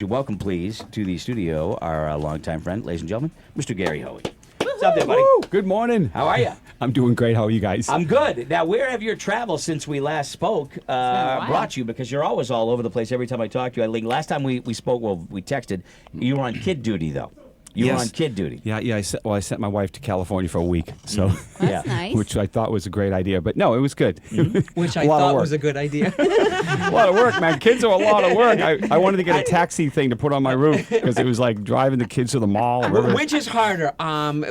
Welcome, please, to the studio, our longtime friend, ladies and gentlemen, Mr. Gary Hoey. What's up there, buddy? Good morning. How are you? I'm doing great. How are you guys? I'm good. Now, where have your travels since we last spoke brought you? Because you're always all over the place every time I talk to you. I think last time we spoke, well, we texted, you were on kid duty, though. You were on kid duty. Yeah. I sent my wife to California for a week, so That's nice. which I thought was a great idea. But no, it was good. Which I thought was a good idea. A lot of work, man. Kids are a lot of work. I wanted to get a taxi thing to put on my roof because it was like driving the kids to the mall. Which is harder,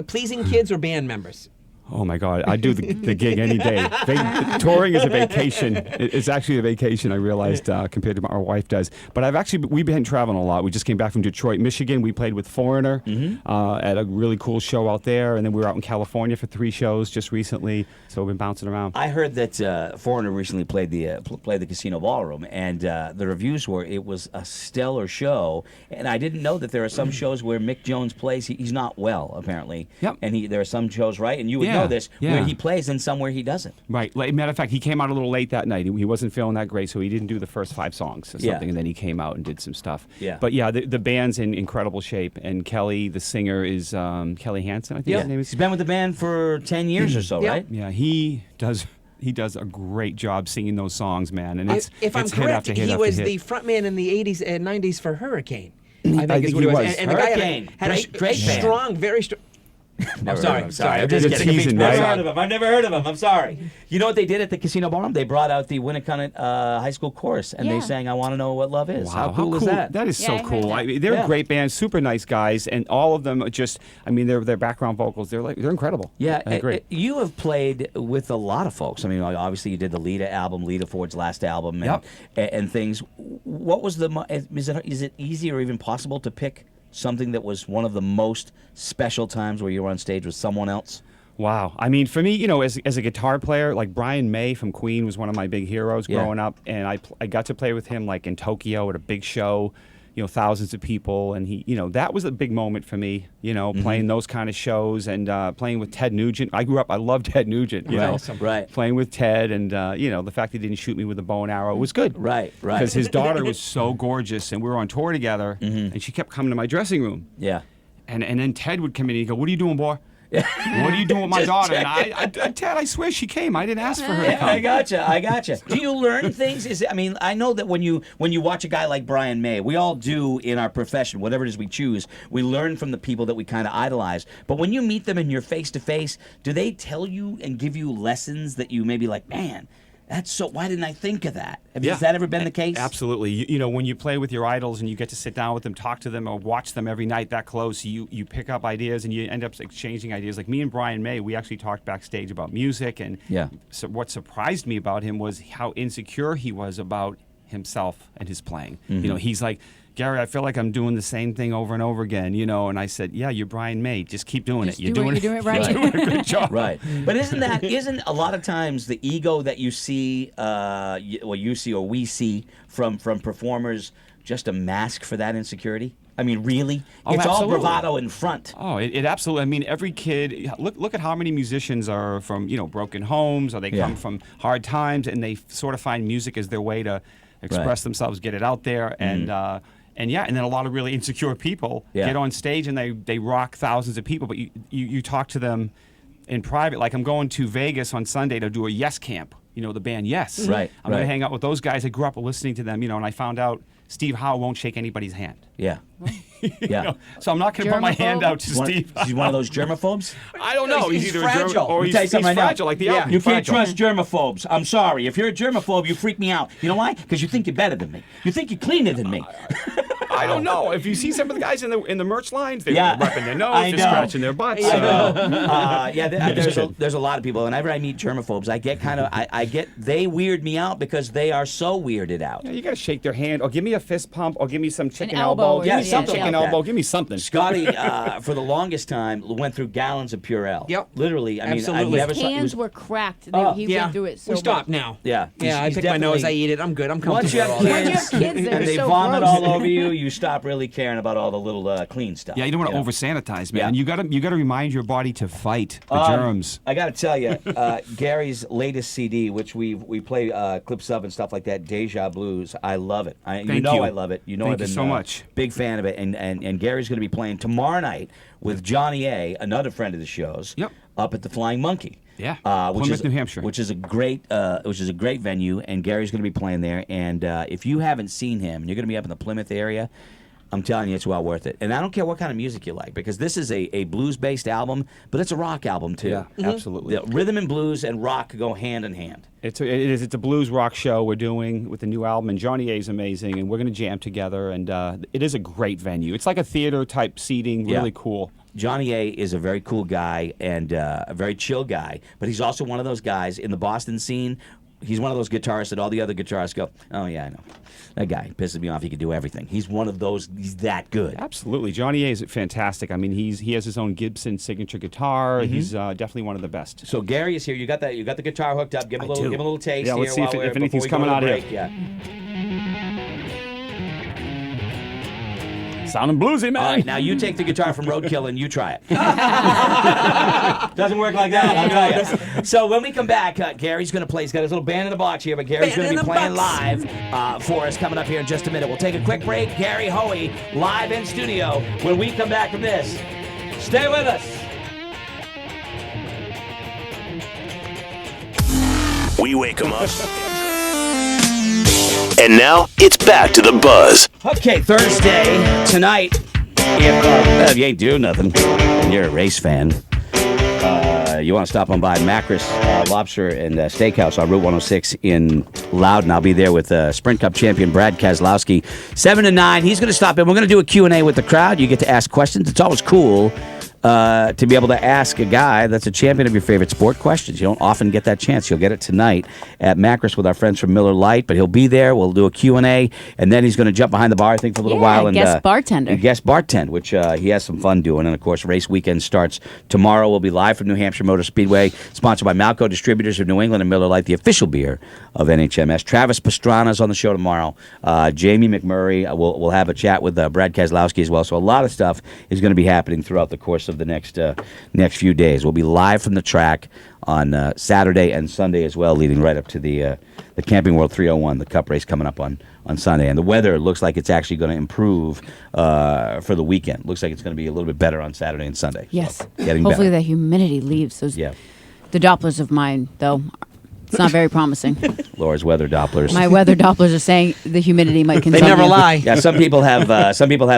pleasing kids or band members? Oh my God, I do the gig any day. Touring is a vacation. It's actually a vacation. I realized compared to what our wife does. But we've been traveling a lot. We just came back from Detroit, Michigan. We played with Foreigner at a really cool show out there, and then we were out in California for 3 shows just recently. So we've been bouncing around. I heard that Foreigner recently played the Casino Ballroom, and the reviews were it was a stellar show. And I didn't know that there are some shows where Mick Jones plays. He's not well, apparently. Yep. And there are some shows, right? And you would know this, where he plays and somewhere he doesn't. Right. Matter of fact, he came out a little late that night. He wasn't feeling that great, so he didn't do the first 5 songs or something, and then he came out and did some stuff. Yeah. But yeah, the band's in incredible shape, and Kelly, the singer, is Kelly Hansen, I think his name is. He's been with the band for 10 years or so, right? Yeah, he does a great job singing those songs, man. And If I'm it's hit correct, after hit he after was hit. the frontman in the 80s and 90s for Hurricane. I think is what he he was. was. And the guy Hurricane. had a Great band. strong, very strong. I'm sorry. I'm just You're kidding. teasing, Never right? heard of him. I've never heard of him. I'm sorry. You know what they did at the Casino Ballroom? They brought out the Winnicott High School Chorus, and they sang "I Want to Know What Love Is." Wow, How cool is that? That is Yeah, so I heard cool. that. They're a great band, super nice guys, and all of them are just. I mean, their background vocals. They're incredible. Yeah, they're great. You have played with a lot of folks. I mean, obviously you did the Lita Ford's last album, and things. What was is it easy or even possible to pick something that was one of the most special times where you were on stage with someone else? Wow. I mean, for me, as a guitar player, like Brian May from Queen was one of my big heroes growing up, and I got to play with him like in Tokyo at a big show, thousands of people, and that was a big moment for me, playing those kind of shows and playing with Ted Nugent. I loved Ted Nugent, Right. playing with Ted, and the fact he didn't shoot me with a bow and arrow was good. Right. Because his daughter was so gorgeous, and we were on tour together, and she kept coming to my dressing room. Yeah. And then Ted would come in and he'd go, "What are you doing, boy? What are you doing with my daughter?" And Ted, I swear she came. I didn't ask for her to come. I gotcha. Do you learn things? I know that when you watch a guy like Brian May, we all do in our profession, whatever it is we choose, we learn from the people that we kind of idolize. But when you meet them and you're face to face, do they tell you and give you lessons that you may be like, man, that's so. Why didn't I think of that? Has that ever been the case? Absolutely. When you play with your idols and you get to sit down with them, talk to them, or watch them every night that close, you pick up ideas and you end up exchanging ideas. Like me and Brian May, we actually talked backstage about music, and so what surprised me about him was how insecure he was about himself and his playing. He's like, "Gary, I feel like I'm doing the same thing over and over again, and I said, "Yeah, you're Brian May. Just keep doing it. You're doing it right. You're doing a good job." Right. But isn't a lot of times the ego that you see, or we see from performers just a mask for that insecurity? I mean, really? It's absolutely. all bravado in front. Oh, it absolutely. I mean, every kid. Look at how many musicians are from broken homes, or they come from hard times, and they sort of find music as their way to express themselves, get it out there, and then a lot of really insecure people get on stage and they rock thousands of people, but you talk to them in private. Like, I'm going to Vegas on Sunday to do a Yes camp. The band Yes. Right. I'm going to hang out with those guys. I grew up listening to them, and I found out Steve Howe won't shake anybody's hand. Yeah. Yeah. So I'm not going to put my hand out to Steve. He's one of those germaphobes? I don't know. He's either fragile. or Let me tell you he's something right now. fragile, like the album. You can't Fragile. trust germaphobes. I'm sorry. If you're a germaphobe, you freak me out. You know why? Because you think you're better than me. You think you're cleaner than me. I don't know. If you see some of the guys in the merch lines, they're Yeah. rubbing their nose, I they're know. scratching their butts. I know. There's a lot of people. Whenever I meet germaphobes, I get they weird me out because they are so weirded out. Yeah, you got to shake their hand, or give me a fist pump, or give me some chicken elbow, elbow. or Give me something some like chicken that. elbow. Give me something. Scotty, for the longest time, went through gallons of Purell. Yep. Literally. I mean, I Absolutely. never His saw. He hands was, were cracked. Oh. He went through it so we stopped much. now. yeah. Yeah, I He's pick my nose, I definitely- eat it. I'm good. I'm comfortable. Once you have with all that. Once you kids, have kids, they're and they so vomit gross. all over you, you stop really caring about all the little clean stuff. Yeah, you don't want to over sanitize, man. You got to remind your body to fight the germs. I got to tell you, Gary's latest CD, which we play clips of and stuff like that, Deja Blues. I love it. I love it. You know, Thank you so much. Big fan of it. And Gary's going to be playing tomorrow night with Johnny A, another friend of the show's. Yep. Up at the Flying Monkey. Yeah, Plymouth, New Hampshire, which is a great venue, and Gary's going to be playing there. And if you haven't seen him, you're going to be up in the Plymouth area. I'm telling you, it's well worth it. And I don't care what kind of music you like, because this is a blues-based album, but it's a rock album too. Yeah, absolutely. The rhythm and blues and rock go hand in hand. It's a blues rock show we're doing with the new album, and Johnny A is amazing, and we're going to jam together. And it is a great venue. It's like a theater type seating, really cool. Johnny A is a very cool guy and a very chill guy, but he's also one of those guys in the Boston scene. He's one of those guitarists that all the other guitarists go, oh, yeah, I know. That guy pisses me off. He could do everything. He's one of those. He's that good. Absolutely. Johnny A is fantastic. I mean, he has his own Gibson signature guitar. He's definitely one of the best. So Gary is here. You got the guitar hooked up. Give him a little taste. Yeah, let's see if anything's coming out here. Yeah. Sounding bluesy, man. All right, now you take the guitar from Roadkill and you try it. Doesn't work like that, I'll tell you. So when we come back, Gary's going to play. He's got his little band in the box here, but Gary's going to be playing live for us coming up here in just a minute. We'll take a quick break. Gary Hoey live in studio. When we come back from this, stay with us. We wake 'em up. And now, it's back to the buzz. Okay, Thursday, tonight, if you ain't doing nothing and you're a race fan, you want to stop on by Macris Lobster and Steakhouse on Route 106 in Loudon. I'll be there with Sprint Cup champion Brad Keselowski. 7 to 9, he's going to stop in. We're going to do a Q&A with the crowd. You get to ask questions. It's always cool to be able to ask a guy that's a champion of your favorite sport questions. You don't often get that chance. You'll get it tonight at Macris with our friends from Miller Lite, but he'll be there. We'll do a Q&A, and then he's going to jump behind the bar, I think, for a little while. And guest bartender. Guest bartend, which he has some fun doing. And, of course, race weekend starts tomorrow. We'll be live from New Hampshire Motor Speedway, sponsored by Malco Distributors of New England and Miller Lite, the official beer of NHMS. Travis Pastrana's on the show tomorrow. Jamie McMurray, we'll have a chat with Brad Keselowski as well. So a lot of stuff is going to be happening throughout the course of the next few days. We'll be live from the track on Saturday and Sunday as well, leading right up to the Camping World 301, the Cup race coming up on Sunday. And the weather looks like it's actually going to improve for the weekend. Looks like it's going to be a little bit better on Saturday and Sunday. Yes. So, getting hopefully better. the humidity leaves. Yeah. The Dopplers of mine, though, it's not very promising. Laura's weather Dopplers. My weather Dopplers are saying the humidity might continue. They never lie. Yeah, some people have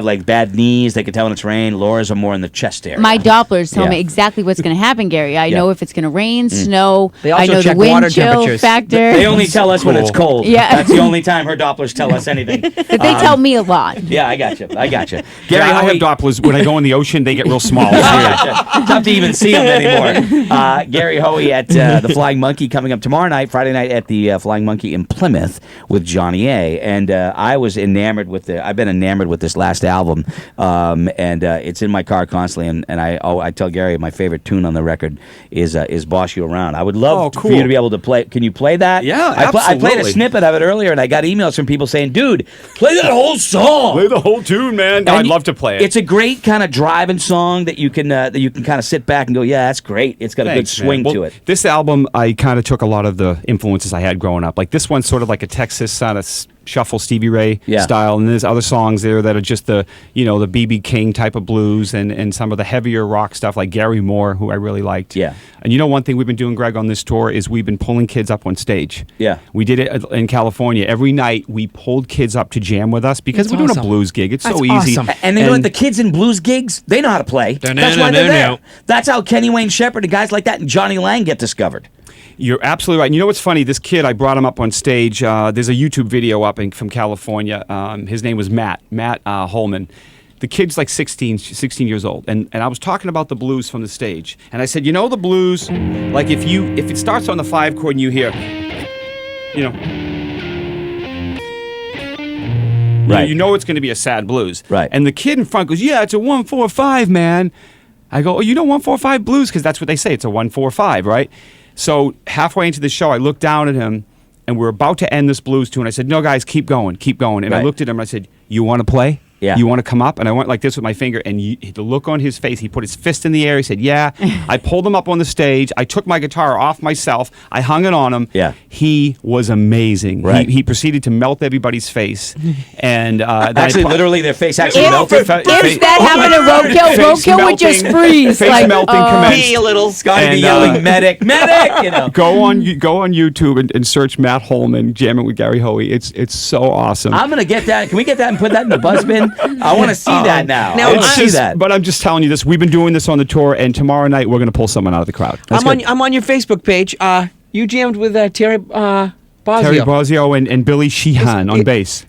like bad knees. They can tell when it's rain. Laura's are more in the chest area. My Dopplers tell me exactly what's going to happen, Gary. I know if it's going to rain, snow. They also I know check the wind water chill temperatures. factor. They only tell us when it's cold. Yeah. That's the only time her Dopplers tell us anything. But they tell me a lot. Yeah, I got you. Gary Yeah, I have Hoey. Dopplers. When I go in the ocean, they get real small. It's weird. Tough to even see them anymore. Gary Hoey at the Flying Monkey coming up tomorrow night, Friday night at the Flying Monkey in Plymouth with Johnny A. And I've been enamored with this last album, and it's in my car constantly. And I tell Gary my favorite tune on the record is "Boss You Around." I would love for you to be able to play. Can you play that? Yeah, I played a absolutely. snippet of it earlier, and I got emails from people saying, "Dude, play that whole song." Play the whole tune, man. No, I'd love to play it. It's a great kind of driving song that you can kind of sit back and go, "Yeah, that's great." It's got a good swing to it. This album, I kind of took a lot of the influences I had growing up. Like this one's sort of like a Texas kind of shuffle Stevie Ray style, and there's other songs there that are just the the B.B. King type of blues and some of the heavier rock stuff like Gary Moore, who I really liked. Yeah. And one thing we've been doing, Greg, on this tour is we've been pulling kids up on stage. Yeah. We did it in California. Every night we pulled kids up to jam with us because we're doing a blues gig. It's so easy. Awesome. And you know what? The kids in blues gigs, they know how to play. That's why they're there. That's how Kenny Wayne Shepherd and guys like that and Johnny Lang get discovered. You're absolutely right. And you know what's funny? This kid, I brought him up on stage. There's a YouTube video up from California. His name was Matt Holman. The kid's like 16 years old. And I was talking about the blues from the stage. And I said, the blues, like if it starts on the 5 chord and you hear, Right. you know it's going to be a sad blues. Right. And the kid in front goes, yeah, it's a 1-4-5, man. I go, 1-4-5 blues? Because that's what they say. It's a 1-4-5, right? So halfway into the show, I looked down at him, and we're about to end this blues tune. I said, no, guys, keep going. And I looked at him, and I said, you want to play? Yeah. You want to come up? And I went like this with my finger, and the look on his face, he put his fist in the air. He said, yeah. I pulled him up on the stage. I took my guitar off myself. I hung it on him. Yeah. He was amazing. Right. He proceeded to melt everybody's face. And actually, literally, their face actually If melted. if that happened to Roadkill, Face Roadkill would just melting. freeze. Face melting commenced. Be a little. Scotty be And, yelling, medic, medic. You know. Go on YouTube and search Matt Holman jamming with Gary Hoey. It's so awesome. I'm gonna get that. Can we get that and put that in the buzz bin? I want to see that now. Now, I want to It's see just- that. But I'm just telling you this. We've been doing this on the tour, and tomorrow night we're going to pull someone out of the crowd. That's good. I'm on your Facebook page. You jammed with Terry Bosio. Terry Bosio and Billy Sheehan on bass.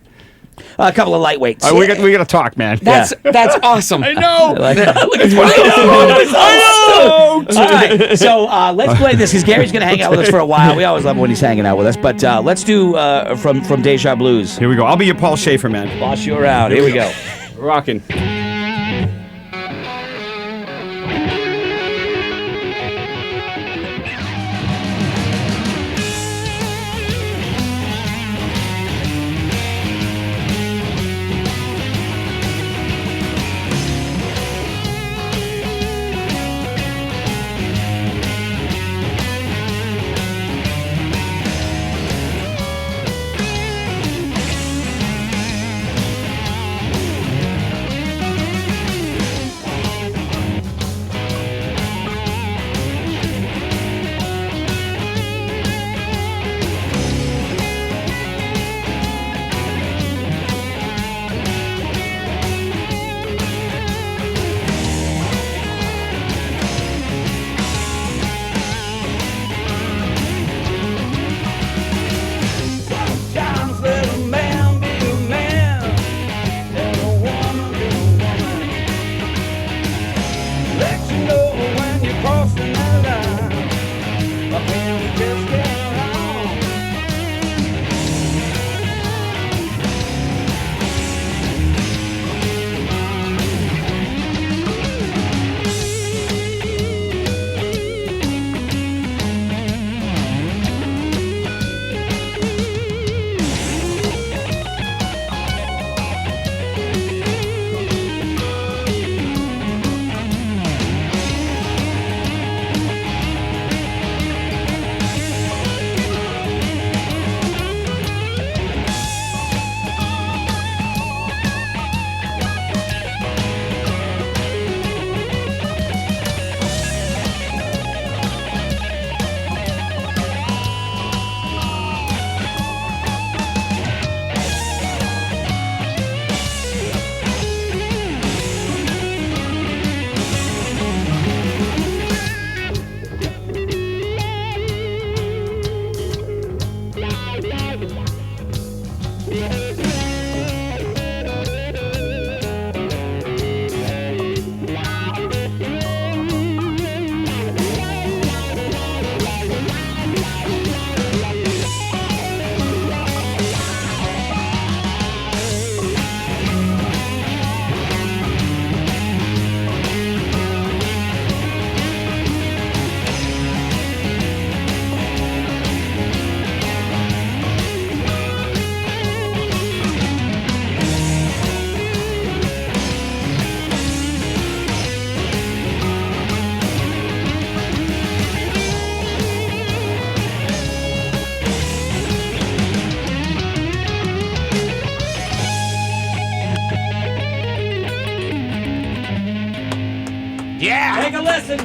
A couple of lightweights. We got to talk, man. That's awesome. I know. Look at I know. So let's play this because Gary's going to hang out with us for a while. We always love when he's hanging out with us. But let's do from Deja Blues. Here we go. I'll be your Paul Schaefer, man. Boss you around. Here we go. Rocking.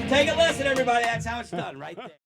Take a listen, everybody. That's how it's done, right there.